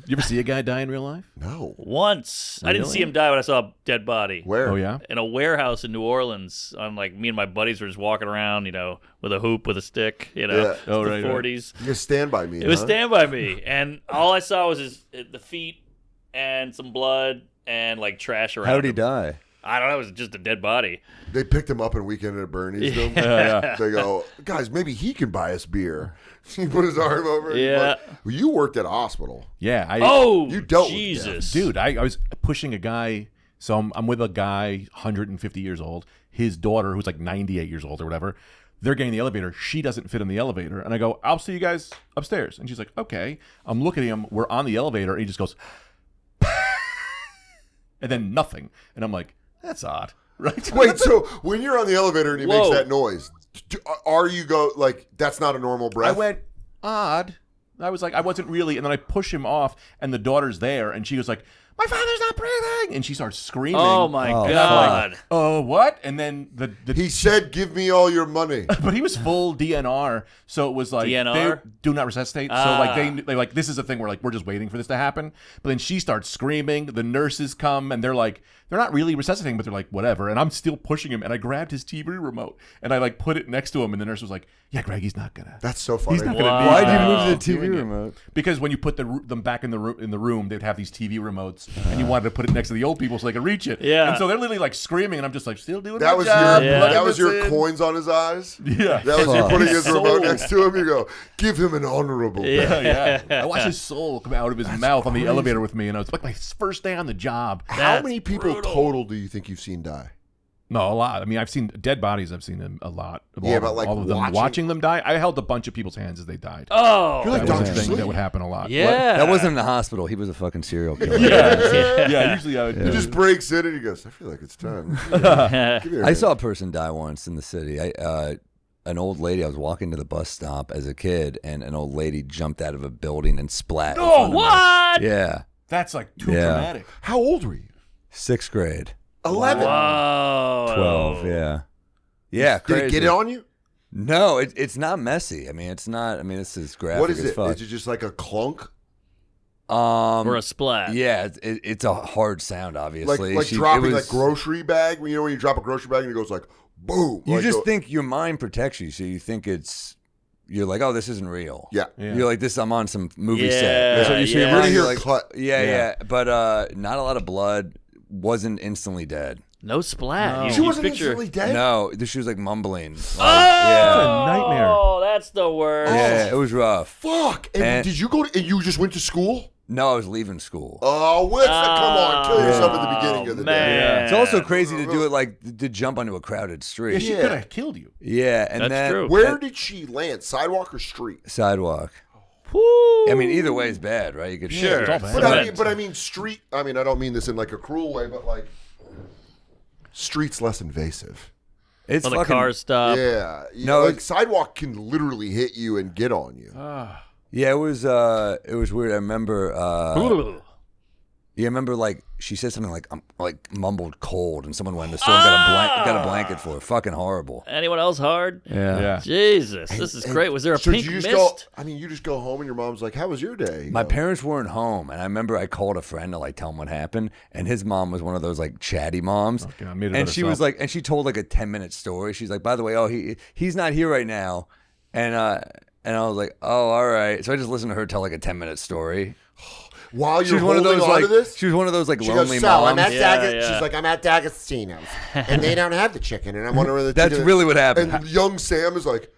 You ever see a guy die in real life? No. Once. I didn't Really? see him die, but I saw a dead body. Where? Oh, yeah? In a warehouse in New Orleans. On like me and my buddies were just walking around, with a hoop with a stick, Yeah. Oh, the right, 40s. You Stand By Me. It was Stand By Me, and all I saw was the feet and some blood and like trash around. How did he him. die? I don't know. It was just a dead body. They picked him up in Weekend at Bernie's. Them. Yeah. They go, guys, maybe he can buy us beer. He put his arm over. And Yeah. he's like, well, you worked at a hospital. Yeah. You dealt with Jesus, Dude, I was pushing a guy. So I'm with a guy, 150 years old. His daughter, who's like 98 years old or whatever, they're getting in the elevator. She doesn't fit in the elevator. And I go, I'll see you guys upstairs. And she's like, okay. I'm looking at him. We're on the elevator. And he just goes, and then nothing. And I'm like, that's odd. Right? Wait, so when you're on the elevator and he makes Whoa. that noise, are you that's not a normal breath? I went, odd. I was like, I wasn't really. And then I push him off, and the daughter's there, and she was like, my father's not breathing. And she starts screaming. Oh my Oh, God. Oh, what? And then the He said, give me all your money. but he was full DNR, so it was like DNR? they do not resuscitate. So like they like this is a thing where like we're just waiting for this to happen. But then she starts screaming. The nurses come and they're like they're not really resuscitating, but they're like whatever. And I'm still pushing him, and I grabbed his TV remote and I like put it next to him, and the nurse was like, "Yeah, Greg, he's not gonna." That's so funny. He's not gonna Wow. need Why'd that." you move the Doing TV it. remote? Because when you put them back in the room, they'd have these TV remotes, and you wanted to put it next to the old people so they could reach it. Yeah. And so they're literally like screaming, and I'm just like still doing That my was job. your Yeah. plugging that was this your in. coins on his eyes. Yeah. That was you Fuck. putting his remote Soul. next to him. You go, give him an honorable death. Yeah. I watched his soul come out of his mouth on the elevator with me, and it was like my first day on the job. How That's many people brutal. total do you think you've seen die? No, a lot. I mean, I've seen dead bodies. I've seen them a lot. Yeah, but, like, all of them. watching- Watching them die. I held a bunch of people's hands as they died. Oh. You're like That was Dr. a thing Sleep. that would happen a lot. Yeah. That wasn't in the hospital. He was a fucking serial killer. Yeah. Usually I would. He just breaks in and he goes, I feel like it's time. Give me your I hand. saw a person die once in the city. An old lady. I was walking to the bus stop as a kid, and an old lady jumped out of a building and splat. in Oh, front of me. what? Yeah, That's like too Yeah. dramatic. How old were you? 6th grade, 11. Whoa. 12. Yeah, yeah. Did it Crazy. get it on you? No, it's not messy. I mean, it's not. I mean, this is graphic What is as it? fuck. Is it just like a clunk? Or a splat. Yeah, it's a hard sound. Obviously, Like She- dropping it was- like grocery bag? When you drop a grocery bag and it goes like, boom. You like just think your mind protects you, so you think you're like, oh, this isn't real. Yeah. You're like, this. I'm on some movie Yeah, set. That's what you see yeah. your You're mind. gonna You're hear like, cut. yeah. But not a lot of blood. Wasn't instantly dead. No splat. You, She you wasn't picture... instantly dead? No, she was like mumbling. Oh, yeah. nightmare. Oh, that's the worst. Yeah, it was rough. Fuck. And did you go to, and you just went to school? No, I was leaving school. Oh, come on. Kill yourself at the beginning of the day. man. It's also crazy to do it like to jump onto a crowded street. Yeah, she Yeah. could have killed you. Yeah, and That's then true. Where did she land? Sidewalk or street? sidewalk. Woo. I mean, either way is bad, right? You could Sure. It's all bad. But I mean street. I mean, I don't mean this in like a cruel way, but like street's less invasive. It's When the fucking cars stop. Yeah. No, like sidewalk can literally hit you and get on you. yeah. It was weird. I remember. Ooh. Yeah, I remember like she said something like like mumbled cold, and someone went in the store and got a blanket for her. Fucking horrible. Anyone else hard? Yeah. Jesus, this is great. Was there a So pink did you mist? just go? I mean, you just go home and your mom's like, "How was your day?" You My know? parents weren't home, and I remember I called a friend to like tell him what happened, and his mom was one of those like chatty moms, God, made it and about she was herself. like, and she told like a 10-minute story. She's like, by the way, oh he's not here right now, and I was like, oh, all right. So I just listened to her tell like a 10-minute story. While She you're was one of holding those on like to this, she was one of those like she lonely goes, "So I'm moms. at Yeah. She's like, "I'm at D'Agostino's, and they don't have the chicken, and I'm wondering whether That's really what happened. And young Sam is like,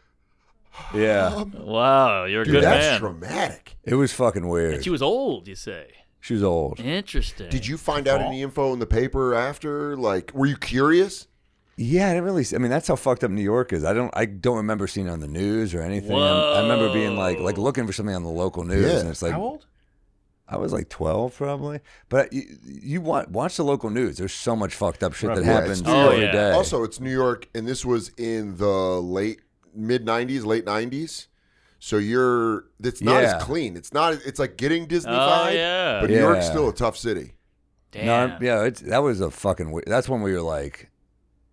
Yeah, Wow, you're a "Dude, good that's man. dramatic." it was fucking weird. And she was old, you say? She was old. Interesting. Did you find out any info in the paper after? Like, were you curious? Yeah, I didn't really. I mean, that's how fucked up New York is. I don't remember seeing it on the news or anything. I remember being like looking for something on the local news, Yeah. and it's like How old? I was like 12 probably. But you watch the local news. There's so much fucked up shit that Yeah, happens it's New every York. day. Also, it's New York, and this was in the mid '90s, late '90s. So it's not Yeah. as clean. It's not. It's like getting Disneyfied. Oh, yeah. But New York's Yeah. still a tough city. Damn. that was a fucking. That's when we were like,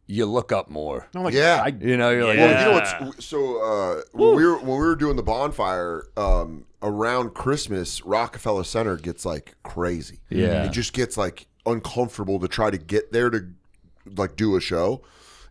you look up more. No, like, Yeah. You know, you're like, Yeah. Well, you know what's so when we were doing the bonfire, around Christmas, Rockefeller Center gets like crazy. Yeah. It just gets like uncomfortable to try to get there to like do a show.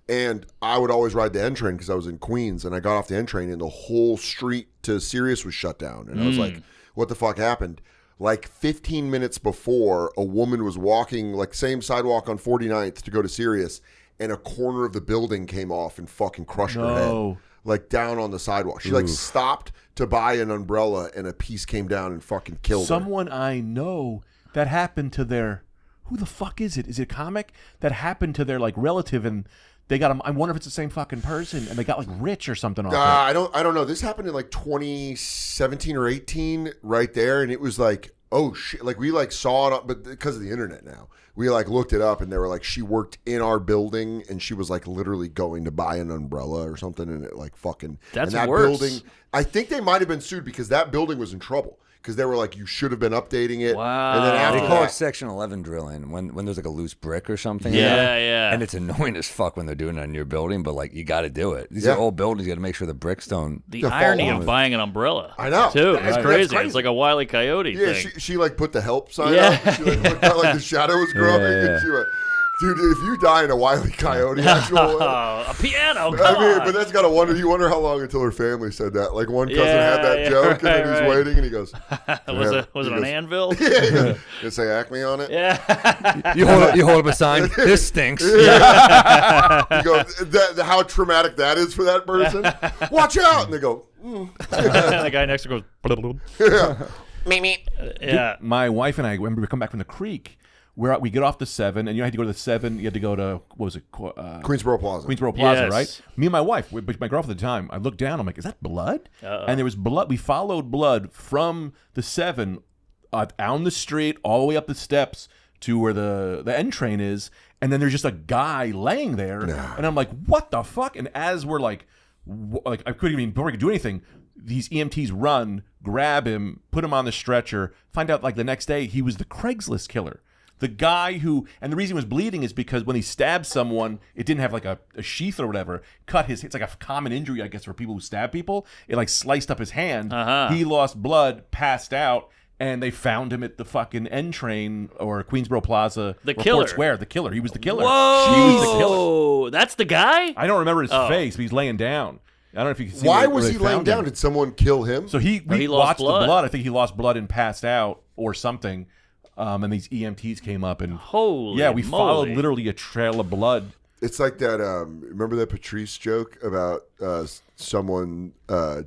And I would always ride the N train because I was in Queens, and I got off the N train and the whole street to Sirius was shut down. And I was like, what the fuck happened? Like 15 minutes before, a woman was walking like same sidewalk on 49th to go to Sirius, and a corner of the building came off and fucking crushed her head. Like down on the sidewalk. She like stopped to buy an umbrella, and a piece came down and fucking killed her. Someone I know that happened to their, who the fuck is it? Is it a comic that happened to their like relative, and they got them? I wonder if it's the same fucking person, and they got like rich or something off it. I don't know. This happened in like 2017 or 18 right there, and it was like, oh shit. Like we like saw it, but because of the internet now, we like looked it up, and they were like, she worked in our building, and she was like literally going to buy an umbrella or something, and it like fucking. That's and that worse. building. I think they might have been sued because that building was in trouble. Because they were like, you should have been updating it. Wow. And then after They call it that, Section 11 drilling when there's like a loose brick or something. Yeah. And it's annoying as fuck when they're doing it on your building, but like you got to do it. These Yeah. are old buildings. You got to make sure the bricks don't. The To fall irony off. of buying an umbrella. I know. Too. That's It's crazy. crazy. It's like a Wile E. Coyote yeah, thing. she like put the help sign Yeah. up. She like looked out like the shadow was growing. Yeah. And she went, dude, if you die in a Wile E. Coyote actual Oh, a piano. Come I mean, on. but that's got to wonder. You wonder how long until her family said that. Like one cousin had that Yeah, joke, and then he's right. waiting, and he goes, was it he an goes, anvil? Yeah, he goes, "Did it say Acme on it?" Yeah. You hold up a sign. This stinks. He goes, how traumatic that is for that person. Watch out! And they go, The guy next to goes. Yeah. My wife and I remember we come back from the creek. We get off the 7, and you had to go to the 7. You had to go to, what was it? Queensboro Plaza. Queensboro Plaza, Yes. right? Me and my wife, with my girlfriend at the time, I looked down. I'm like, is that blood? And there was blood. We followed blood from the 7 down the street, all the way up the steps to where the N train is. And then there's just a guy laying there. And I'm like, what the fuck? And as we're like I couldn't even, before we could do anything, these EMTs run, grab him, put him on the stretcher, find out like the next day he was the Craigslist killer. The guy who, and the reason he was bleeding is because when he stabbed someone, it didn't have like a sheath or whatever, it's like a common injury, I guess, for people who stab people. It like sliced up his hand. He lost blood, passed out, and they found him at the fucking N train or Queensboro Plaza. The Report killer. Square, the killer. He was the killer. Whoa. He was the killer. That's the guy? I don't remember his face, but he's laying down. I don't know if you can see Why where was they he laying found down? him. Did someone kill him? So we he lost watched blood. the blood. I think he lost blood and passed out or something. And these EMTs came up and Holy yeah, we moly. followed literally a trail of blood. It's like that. Remember that Patrice joke about someone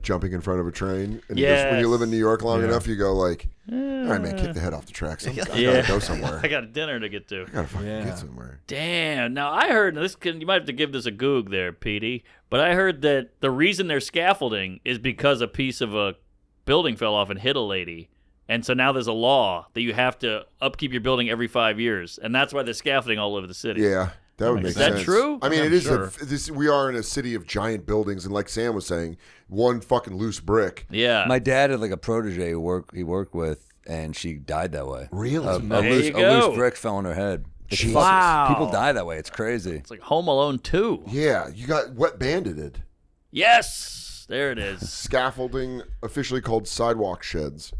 jumping in front of a train? And he goes, when you live in New York long enough, you go like, "All right, man, kick the head off the tracks. I gotta go somewhere. I got a dinner to get to. I gotta fucking get somewhere." Damn. Now I heard you might have to give this a goog there, Petey. But I heard that the reason they're scaffolding is because a piece of a building fell off and hit a lady. And so now there's a law that you have to upkeep your building every 5 years, and that's why they're scaffolding all over the city. Yeah, that would make sense. Is that true? I mean, I'm it is. sure. We are in a city of giant buildings, and like Sam was saying, one fucking loose brick. Yeah. My dad had like a protege he worked with, and she died that way. Really? A There you a go. loose brick fell on her head. It's Jesus. fucking- Wow. People die that way. It's crazy. It's like Home Alone 2. Yeah, you got wet bandited. Yes. There it is. Scaffolding, officially called sidewalk sheds.